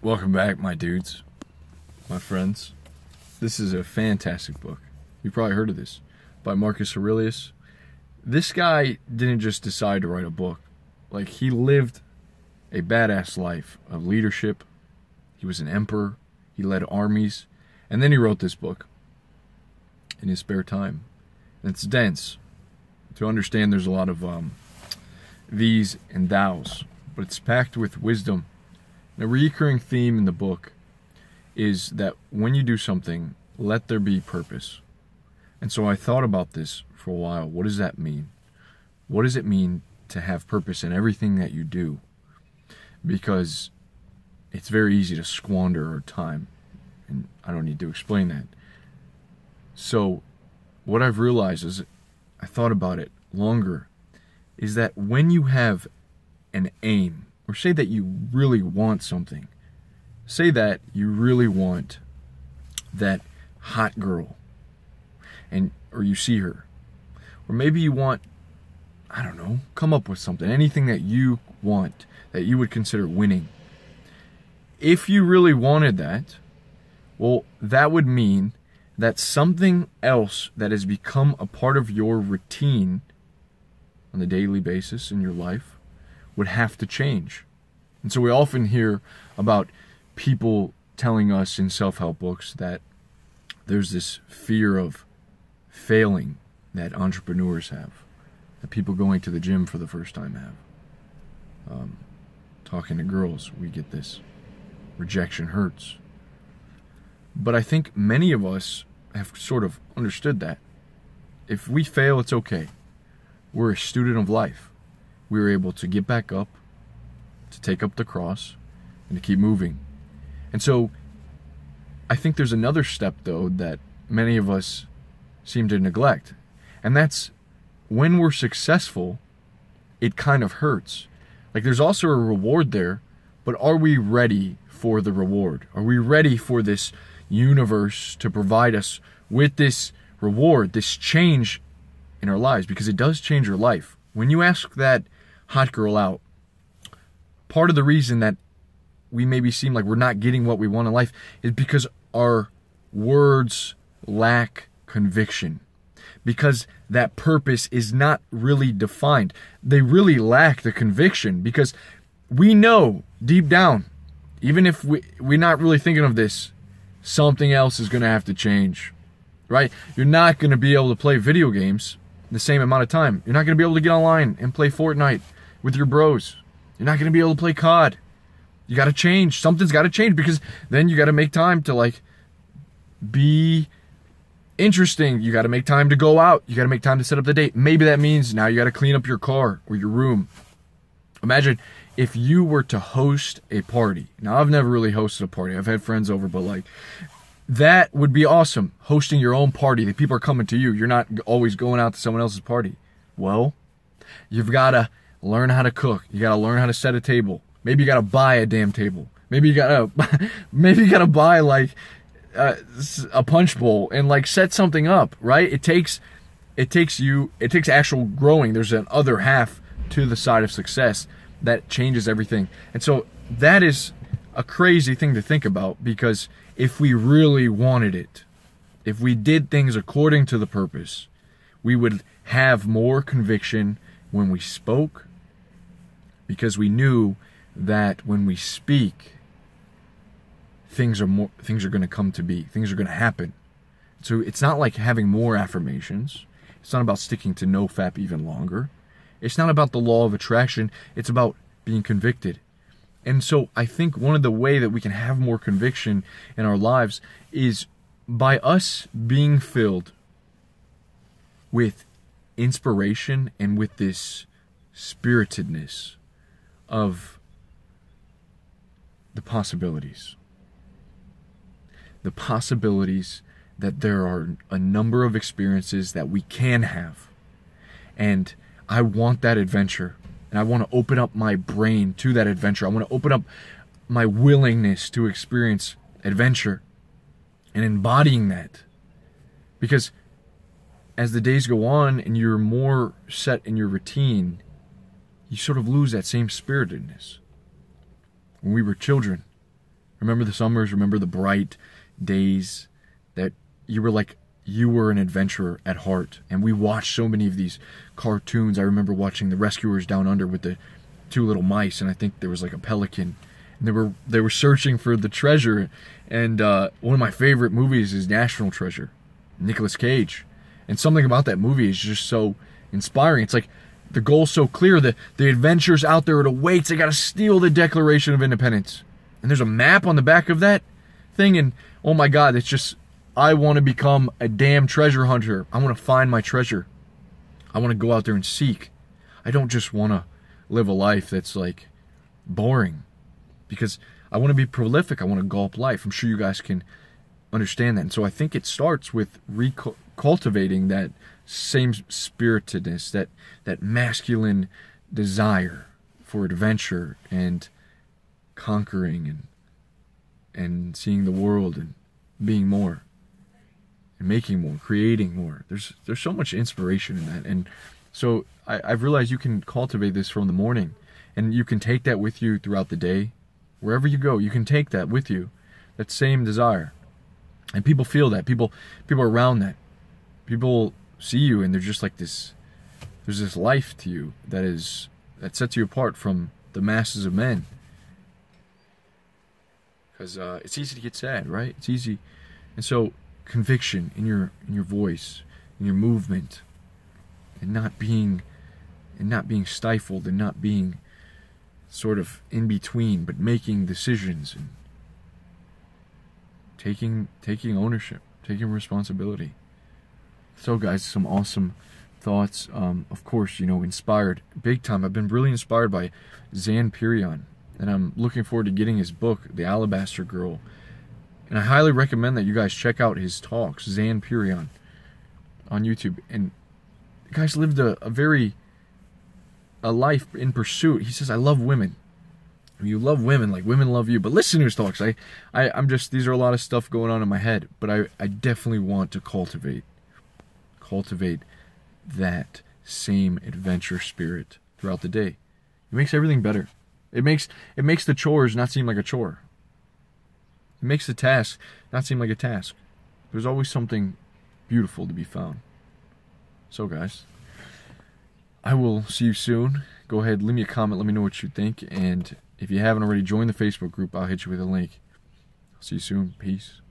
Welcome back, my dudes, my friends. This is a fantastic book. You've probably heard of this, by Marcus Aurelius. This guy didn't just decide to write a book. Like, he lived a badass life of leadership. He was an emperor. He led armies. And then he wrote this book in his spare time. And it's dense. To understand, there's a lot of these and thous, but it's packed with wisdom. And a recurring theme in the book is that when you do something, let there be purpose. And so I thought about this for a while. What does that mean? What does it mean to have purpose in everything that you do? Because it's very easy to squander our time. And I don't need to explain that. So what I've realized is, I thought about it longer, is that when you have an aim, or say that you really want something, say that you really want that hot girl, or you see her, or maybe you want, I don't know, come up with something, anything that you want, that you would consider winning. If you really wanted that, well, that would mean that something else that has become a part of your routine on a daily basis in your life would have to change. And so we often hear about people telling us in self-help books that there's this fear of failing that entrepreneurs have, that people going to the gym for the first time have. Talking to girls, we get this. Rejection hurts. But I think many of us have sort of understood that. If we fail, it's okay. We're a student of life. We were able to get back up, to take up the cross, and to keep moving. And so I think there's another step, though, that many of us seem to neglect. And that's when we're successful, it kind of hurts. Like, there's also a reward there, but are we ready for the reward? Are we ready for this universe to provide us with this reward, this change in our lives? Because it does change your life. When you ask that hot girl out, part of the reason that we maybe seem like we're not getting what we want in life is because our words lack conviction. Because that purpose is not really defined. They really lack the conviction, because we know deep down, even if we're not really thinking of this, something else is going to have to change, right? You're not going to be able to play video games the same amount of time. You're not going to be able to get online and play Fortnite with your bros. You're not going to be able to play COD. You got to change. Something's got to change, because then you got to make time to, like, be interesting. You got to make time to go out. You got to make time to set up the date. Maybe that means now you got to clean up your car or your room. Imagine if you were to host a party. Now, I've never really hosted a party. I've had friends over, but, like, that would be awesome. Hosting your own party. The people are coming to you. You're not always going out to someone else's party. Well, you've got to learn how to cook. You got to learn how to set a table. Maybe you got to buy a damn table. Maybe you got to buy, like, a punch bowl and, like, set something up, right? It takes actual growing. There's an other half to the side of success that changes everything. And so that is a crazy thing to think about, because if we really wanted it, if we did things according to the purpose, we would have more conviction when we spoke, because we knew that when we speak, things are going to come to be. Things are going to happen. So it's not like having more affirmations. It's not about sticking to NoFap even longer. It's not about the law of attraction. It's about being convicted. And so I think one of the way that we can have more conviction in our lives is by us being filled with inspiration and with this spiritedness of the possibilities. The possibilities that there are a number of experiences that we can have. And I want that adventure. And I want to open up my brain to that adventure. I want to open up my willingness to experience adventure and embodying that. Because as the days go on and you're more set in your routine, you sort of lose that same spiritedness. When we were children, Remember the summers, remember the bright days that you were an adventurer at heart. And we watched so many of these cartoons. I remember watching The Rescuers Down Under with the two little mice, and I think there was like a pelican. And they were searching for the treasure. And one of my favorite movies is National Treasure, Nicolas Cage. And something about that movie is just so inspiring. It's like the goal's so clear that the adventurers out there, it awaits. They got to steal the Declaration of Independence. And there's a map on the back of that thing, and oh my God, it's just, I want to become a damn treasure hunter. I want to find my treasure. I want to go out there and seek. I don't just want to live a life that's like boring, because I want to be prolific. I want to gulp life. I'm sure you guys can understand that. And so I think it starts with cultivating that same spiritedness, that masculine desire for adventure and conquering and seeing the world and being more and making more, creating more. There's so much inspiration in that. And so I've realized you can cultivate this from the morning, and you can take that with you throughout the day. Wherever you go, you can take that with you, that same desire. And people feel that. People are around that. People see you, and they're just like this. There's this life to you that sets you apart from the masses of men. Because it's easy to get sad, right? It's easy. And so conviction in your voice, in your movement, and not being stifled, and not being sort of in between, but making decisions and taking ownership, taking responsibility. So guys, some awesome thoughts. Of course, inspired big time. I've been really inspired by Zan Pirion, and I'm looking forward to getting his book, The Alabaster Girl. And I highly recommend that you guys check out his talks, Zan Pirion, on YouTube. And the guy's lived a life in pursuit. He says, I love women. You love women like women love you. But listen to his talks. I'm just, these are a lot of stuff going on in my head. But I definitely want to cultivate that same adventure spirit throughout the day. It makes everything better. It makes the chores not seem like a chore. It makes the task not seem like a task. There's always something beautiful to be found. So guys, I will see you soon. Go ahead, leave me a comment, let me know what you think. And if you haven't already joined the Facebook group, I'll hit you with a link. I'll see you soon. Peace.